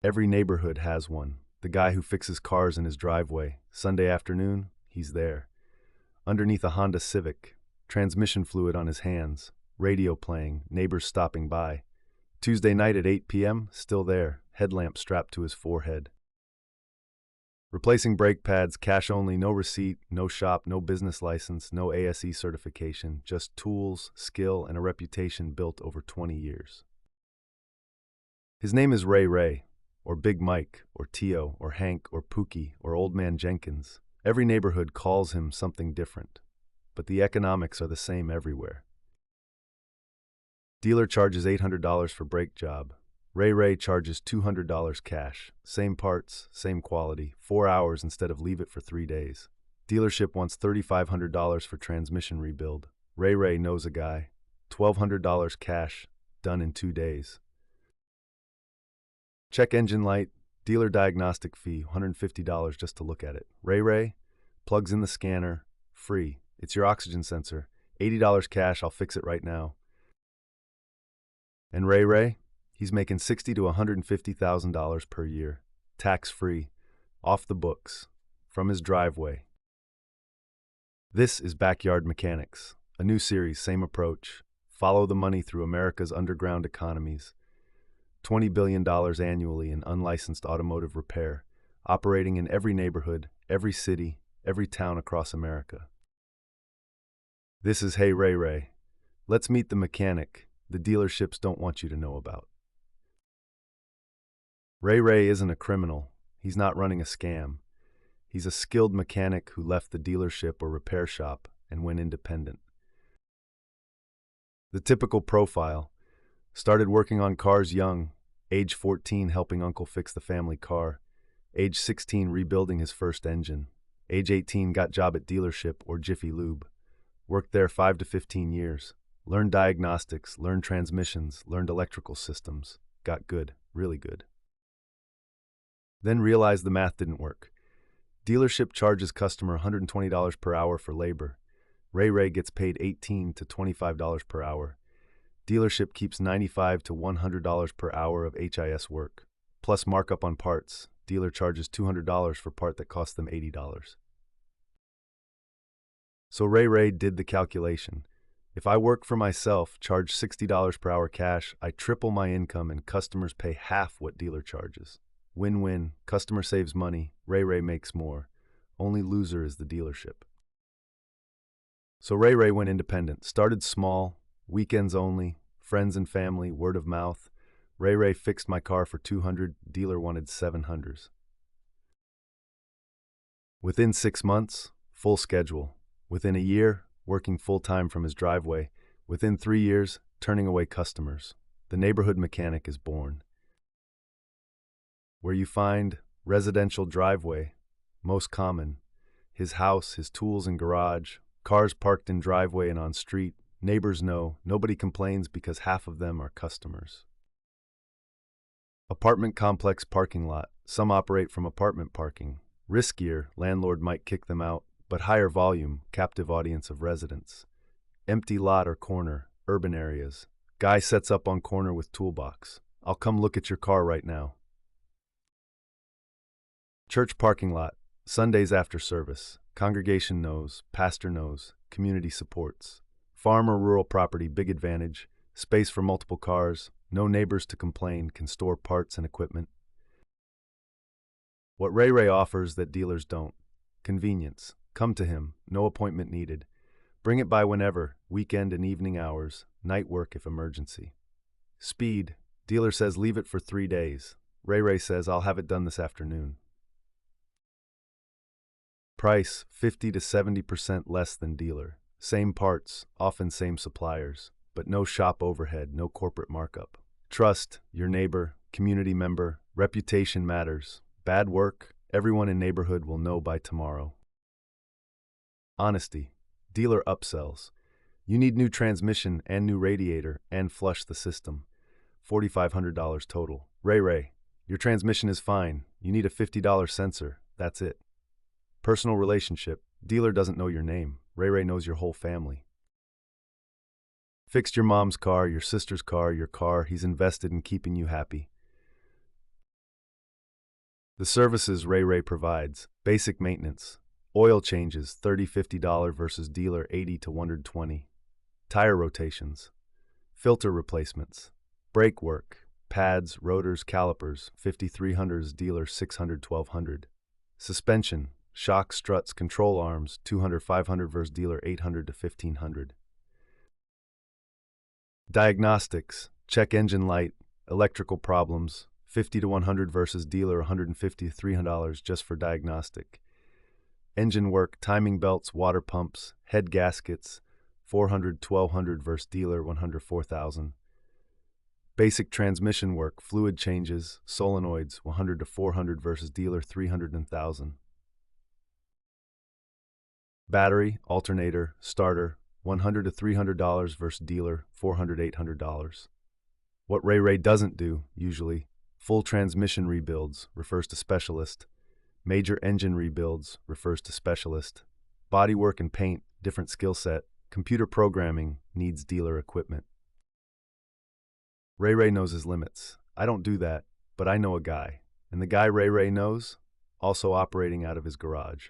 Every neighborhood has one. The guy who fixes cars in his driveway. Sunday afternoon, he's there. Underneath a Honda Civic, transmission fluid on his hands, radio playing, neighbors stopping by. Tuesday night at 8 p.m., still there, headlamp strapped to his forehead. Replacing brake pads, cash only, no receipt, no shop, no business license, no ASE certification, just tools, skill, and a reputation built over 20 years. His name is Ray, or Big Mike, or Tio, or Hank, or Pookie, or Old Man Jenkins. Every neighborhood calls him something different, but the economics are the same everywhere. Dealer charges $800 for brake job. Ray charges $200 cash. Same parts, same quality, 4 hours instead of leave it for 3 days. Dealership wants $3,500 for transmission rebuild. Ray knows a guy. $1,200 cash, done in 2 days. Check engine light, dealer diagnostic fee, $150 just to look at it. Ray plugs in the scanner, free. It's your oxygen sensor. $80 cash, I'll fix it right now. And Ray, he's making $60,000 to $150,000 per year, tax-free, off the books, from his driveway. This is Backyard Mechanics, a new series, same approach. Follow the money through America's underground economies. $20 billion annually in unlicensed automotive repair, operating in every neighborhood, every city, every town across America. This is Hey Ray. Let's meet the mechanic the dealerships don't want you to know about. Ray isn't a criminal. He's not running a scam. He's a skilled mechanic who left the dealership or repair shop and went independent. The typical profile: started working on cars young, age 14 helping uncle fix the family car, age 16 rebuilding his first engine, age 18 got job at dealership or Jiffy Lube, worked there 5 to 15 years, learned diagnostics, learned transmissions, learned electrical systems, got good, really good. Then realized the math didn't work. Dealership charges customer $120 per hour for labor. Ray gets paid $18 to $25 per hour. Dealership keeps $95 to $100 per hour of HIS work, plus markup on parts. Dealer charges $200 for part that costs them $80. So Ray did the calculation. If I work for myself, charge $60 per hour cash, I triple my income and customers pay half what dealer charges. Win-win, customer saves money, Ray makes more. Only loser is the dealership. So Ray went independent, started small, weekends only, friends and family, word of mouth. Ray fixed my car for $200, dealer wanted $700. Within 6 months, full schedule. Within a year, working full-time from his driveway. Within 3 years, turning away customers. The neighborhood mechanic is born. Where you find residential driveway, most common. His house, his tools and garage, cars parked in driveway and on street. Neighbors know, nobody complains because half of them are customers. Apartment complex parking lot. Some operate from apartment parking. Riskier, landlord might kick them out, but higher volume, captive audience of residents. Empty lot or corner, urban areas. Guy sets up on corner with toolbox. I'll come look at your car right now. Church parking lot. Sundays after service. Congregation knows, pastor knows, community supports. Farm or rural property, big advantage. Space for multiple cars, no neighbors to complain, can store parts and equipment. What Ray offers that dealers don't. Convenience. Come to him, no appointment needed. Bring it by whenever, weekend and evening hours, night work if emergency. Speed. Dealer says leave it for 3 days. Ray says I'll have it done this afternoon. Price, 50 to 70% less than dealer. Same parts, often same suppliers, but no shop overhead, no corporate markup. Trust, your neighbor, community member, reputation matters. Bad work, everyone in neighborhood will know by tomorrow. Honesty, dealer upsells. You need new transmission and new radiator and flush the system. $4,500 total. Ray, your transmission is fine. You need a $50 sensor. That's it. Personal relationship. Dealer doesn't know your name. Ray knows your whole family. Fixed your mom's car, your sister's car, your car. He's invested in keeping you happy. The services Ray provides: basic maintenance, oil changes $30–50 versus dealer $80 to $120, tire rotations, filter replacements, brake work, pads, rotors, calipers $5,300 dealer $600–1200, suspension, shock, struts, control arms $200–500 versus dealer $800 to $1,500. Diagnostics, check engine light, electrical problems $50 to $100 versus dealer $150 to $300 just for diagnostic. Engine work, timing belts, water pumps, head gaskets $400–1,200 versus dealer $104,000. Basic transmission work, fluid changes, solenoids $100 to $400 versus dealer $300 and $1,000. Battery, alternator, starter $100 to $300 versus dealer $400–800. What Ray doesn't do, usually: full transmission rebuilds, refers to specialist; major engine rebuilds, refers to specialist; bodywork and paint, different skill set; computer programming, needs dealer equipment. Ray knows his limits. I don't do that, but I know a guy. And the guy Ray knows, also operating out of his garage.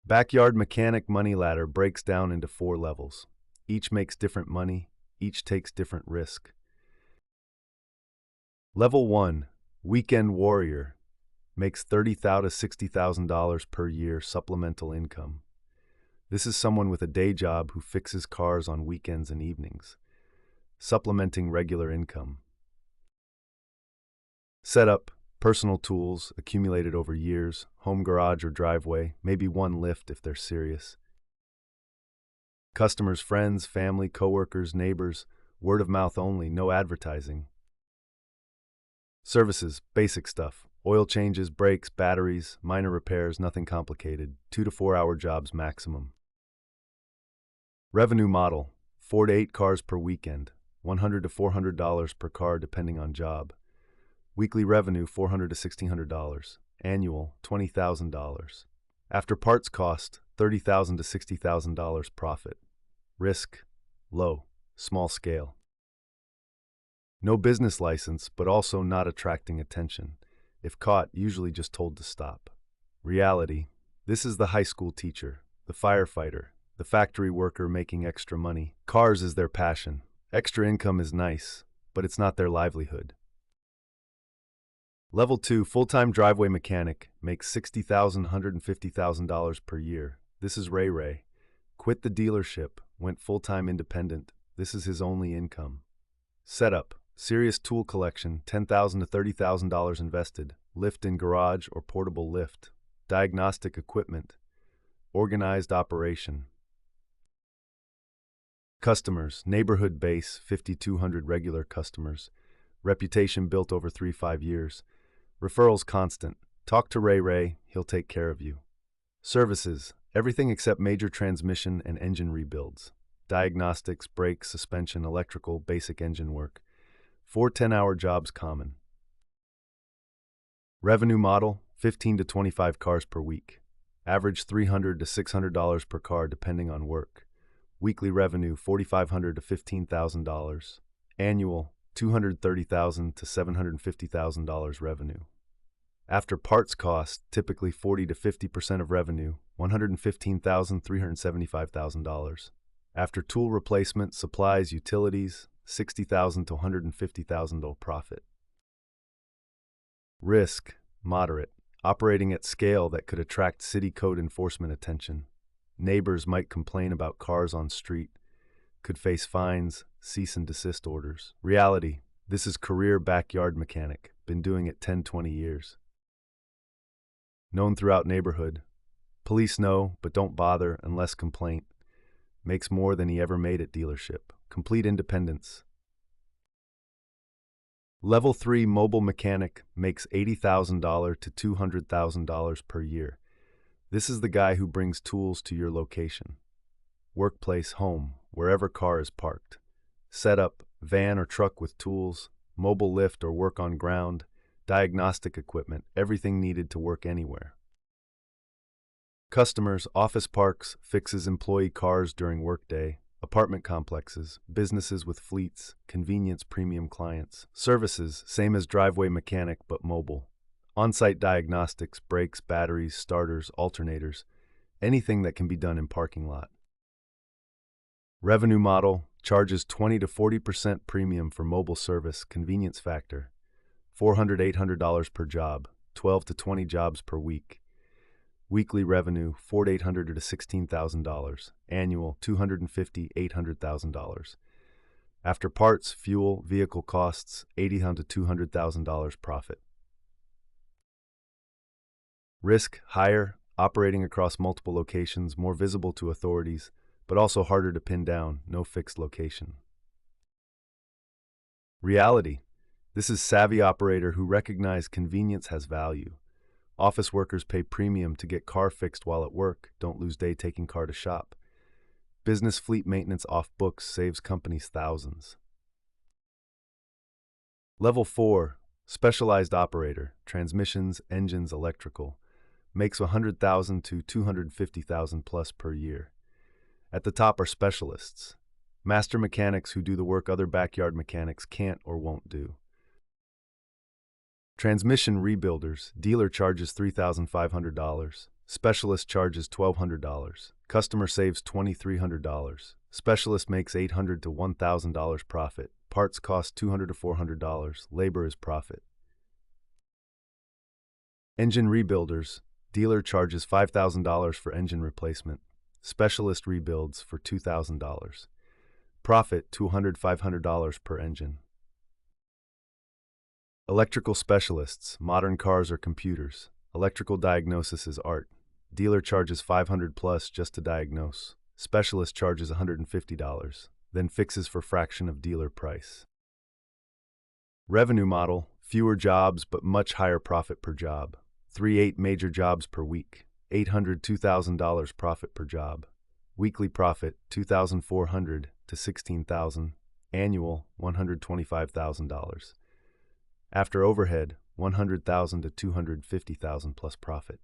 Backyard mechanic money ladder breaks down into 4 levels. Each makes different money, each takes different risk. Level 1, weekend warrior, makes $30,000 to $60,000 per year supplemental income. This is someone with a day job who fixes cars on weekends and evenings, supplementing regular income. Setup, personal tools accumulated over years, home garage or driveway, maybe one lift if they're serious. Customers, friends, family, coworkers, neighbors, word of mouth only, no advertising. Services, basic stuff, oil changes, brakes, batteries, minor repairs, nothing complicated, 2 to 4 hour jobs maximum. Revenue model, 4 to 8 cars per weekend, $100 to $400 per car depending on job. Weekly revenue $400 to $1,600. Annual $20,000. After parts cost $30,000 to $60,000 profit. Risk low, small scale. No business license, but also not attracting attention. If caught, usually just told to stop. Reality: this is the high school teacher, the firefighter, the factory worker making extra money. Cars is their passion. Extra income is nice, but it's not their livelihood. Level 2, full-time driveway mechanic, makes $60,000 to $150,000 per year. This is Ray. Quit the dealership, went full-time independent. This is his only income. Setup, serious tool collection, $10,000 to $30,000 invested. Lift in garage or portable lift. Diagnostic equipment. Organized operation. Customers, neighborhood base, 5,200 regular customers. Reputation built over 3–5 years. Referrals constant. Talk to Ray, he'll take care of you. Services, everything except major transmission and engine rebuilds. Diagnostics, brakes, suspension, electrical, basic engine work. 4 10-hour jobs common. Revenue model, 15 to 25 cars per week. Average $300 to $600 per car depending on work. Weekly revenue $4,500 to $15,000. Annual $230,000 to $750,000 revenue. After parts cost, typically 40 to 50% of revenue, $115,000 to $375,000. After tool replacement, supplies, utilities, $60,000 to $150,000 profit. Risk, moderate, operating at scale that could attract city code enforcement attention. Neighbors might complain about cars on street, could face fines, cease and desist orders. Reality, this is career backyard mechanic, been doing it 10–20 years. Known throughout neighborhood. Police know, but don't bother unless complaint. Makes more than he ever made at dealership. Complete independence. Level 3 mobile mechanic, makes $80,000 to $200,000 per year. This is the guy who brings tools to your location. Workplace, home, wherever car is parked. Setup, van or truck with tools, mobile lift or work on ground, diagnostic equipment, everything needed to work anywhere. Customers, office parks, fixes employee cars during workday, Apartment complexes, businesses with fleets, convenience premium clients. Services, same as driveway mechanic but mobile. On-site diagnostics, brakes, batteries, starters, alternators, anything that can be done in parking lot. Revenue model, charges 20 to 40% premium for mobile service, convenience factor. $400 to $800 per job, 12 to 20 jobs per week. Weekly revenue, $400 to $800 to $16,000. Annual, $250,000 to $800,000. After parts, fuel, vehicle costs, $80,000 to $200,000 profit. Risk, higher, operating across multiple locations, more visible to authorities, but also harder to pin down, no fixed location. Reality, this is savvy operator who recognize convenience has value. Office workers pay premium to get car fixed while at work, don't lose day taking car to shop. Business fleet maintenance off books saves companies thousands. Level 4, specialized operator, transmissions, engines, electrical, makes $100,000 to $250,000 plus per year. At the top are specialists, master mechanics who do the work other backyard mechanics can't or won't do. Transmission rebuilders, dealer charges $3,500. Specialist charges $1,200. Customer saves $2,300. Specialist makes $800 to $1,000 profit. Parts cost $200 to $400. Labor is profit. Engine rebuilders, dealer charges $5,000 for engine replacement. Specialist rebuilds for $2,000. Profit $200 to $500 per engine. Electrical specialists, modern cars or computers. Electrical diagnosis is art. Dealer charges $500 plus just to diagnose. Specialist charges $150, then fixes for fraction of dealer price. Revenue model, fewer jobs but much higher profit per job. 3-8 major jobs per week. $800 to $2,000 profit per job. Weekly profit $2,400 to $16,000. Annual $125,000. After overhead, $100,000 to $250,000 plus profit.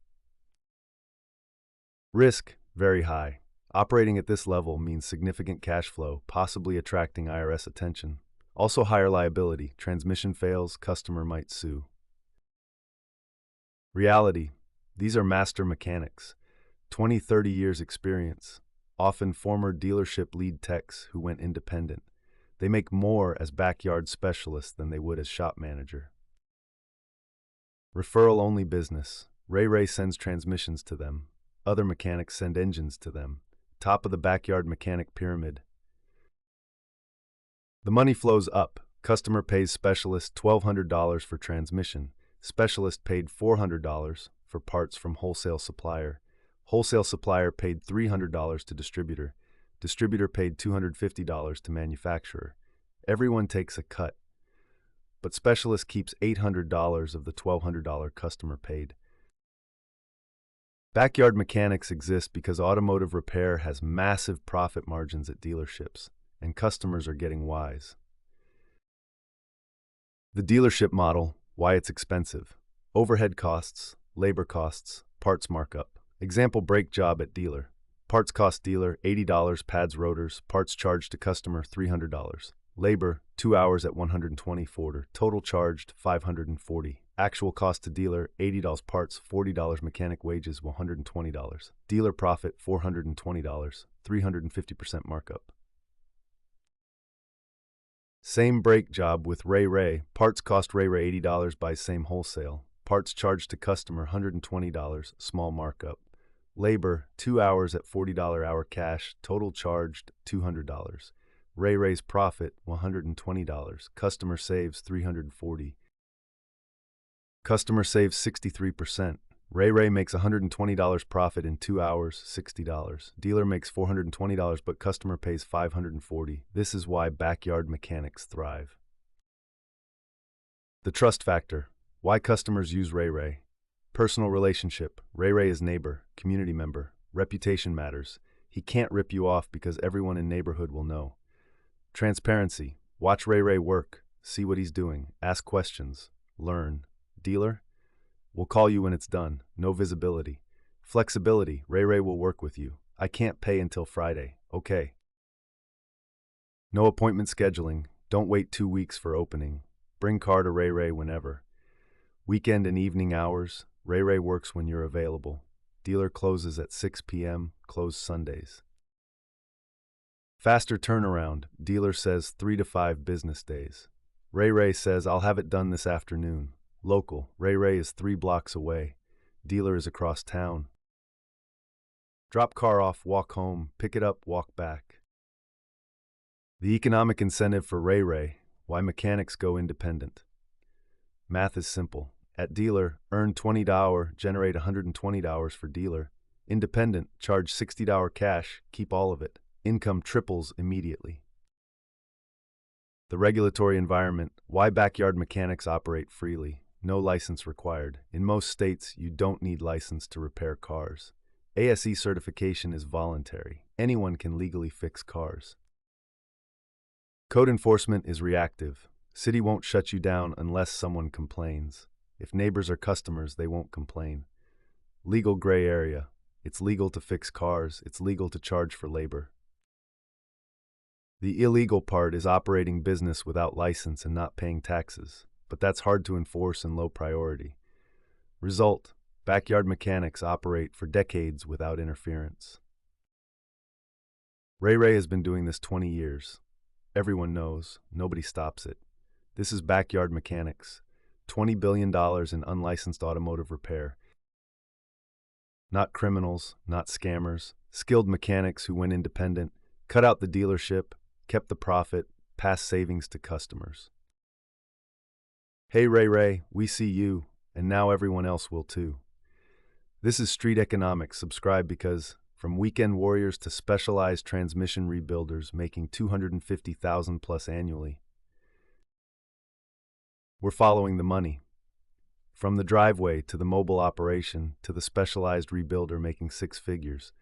Risk, very high. Operating at this level means significant cash flow, possibly attracting IRS attention. Also higher liability, transmission fails, customer might sue. Reality, these are master mechanics, 20-30 years experience, often former dealership lead techs who went independent. They make more as backyard specialists than they would as shop manager. Referral-only business. Ray sends transmissions to them. Other mechanics send engines to them. Top of the backyard mechanic pyramid. The money flows up. Customer pays specialist $1,200 for transmission. Specialist paid $400 for parts from wholesale supplier. Wholesale supplier paid $300 to distributor. Distributor paid $250 to manufacturer. Everyone takes a cut, but specialist keeps $800 of the $1,200 customer paid. Backyard mechanics exist because automotive repair has massive profit margins at dealerships, and customers are getting wise. The dealership model, why it's expensive. Overhead costs, labor costs, parts markup. Example brake job at dealer. Parts cost dealer $80, pads, rotors, parts charged to customer $300. Labor 2 hours at $124. Total charged $540. Actual cost to dealer $80 parts, $40 mechanic wages $120. Dealer profit $420, 350% markup. Same brake job with Ray. Parts cost Ray $80, buys same wholesale. Parts charged to customer $120, small markup. Labor 2 hours at $40 hour cash, total charged $200. Ray's profit $120, customer saves $340. Customer saves 63%. Ray makes $120 profit in 2 hours, $60. Dealer makes $420 but customer pays $540. This is why backyard mechanics thrive. The trust factor. Why customers use Ray. Personal relationship. Ray is neighbor, community member. Reputation matters. He can't rip you off because everyone in neighborhood will know. Transparency. Watch Ray work. See what he's doing. Ask questions. Learn. Dealer? We'll call you when it's done. No visibility. Flexibility. Ray will work with you. I can't pay until Friday. Okay. No appointment scheduling. Don't wait 2 weeks for opening. Bring car to Ray Ray whenever. Weekend and evening hours. Ray Ray works when you're available. Dealer closes at 6 p.m., closed Sundays. Faster turnaround. Dealer says 3 to 5 business days. Ray Ray says, I'll have it done this afternoon. Local. Ray Ray is 3 blocks away. Dealer is across town. Drop car off, walk home, pick it up, walk back. The economic incentive for Ray Ray, why mechanics go independent. Math is simple. At dealer, earn $20, generate $120 for dealer. Independent, charge $60 cash, keep all of it. Income triples immediately. The regulatory environment, why backyard mechanics operate freely. No license required. In most states, you don't need license to repair cars. ASE certification is voluntary. Anyone can legally fix cars. Code enforcement is reactive. City won't shut you down unless someone complains. If neighbors are customers, they won't complain. Legal gray area. It's legal to fix cars. It's legal to charge for labor. The illegal part is operating business without license and not paying taxes, but that's hard to enforce and low priority. Result: backyard mechanics operate for decades without interference. Ray Ray has been doing this 20 years. Everyone knows, nobody stops it. This is backyard mechanics. $20 billion in unlicensed automotive repair. Not criminals, not scammers, skilled mechanics who went independent, cut out the dealership, kept the profit, passed savings to customers. Hey Ray Ray, we see you, and now everyone else will too. This is Street Economics. Subscribe because from weekend warriors to specialized transmission rebuilders making $250,000 plus annually, we're following the money. From the driveway to the mobile operation to the specialized rebuilder making 6 figures,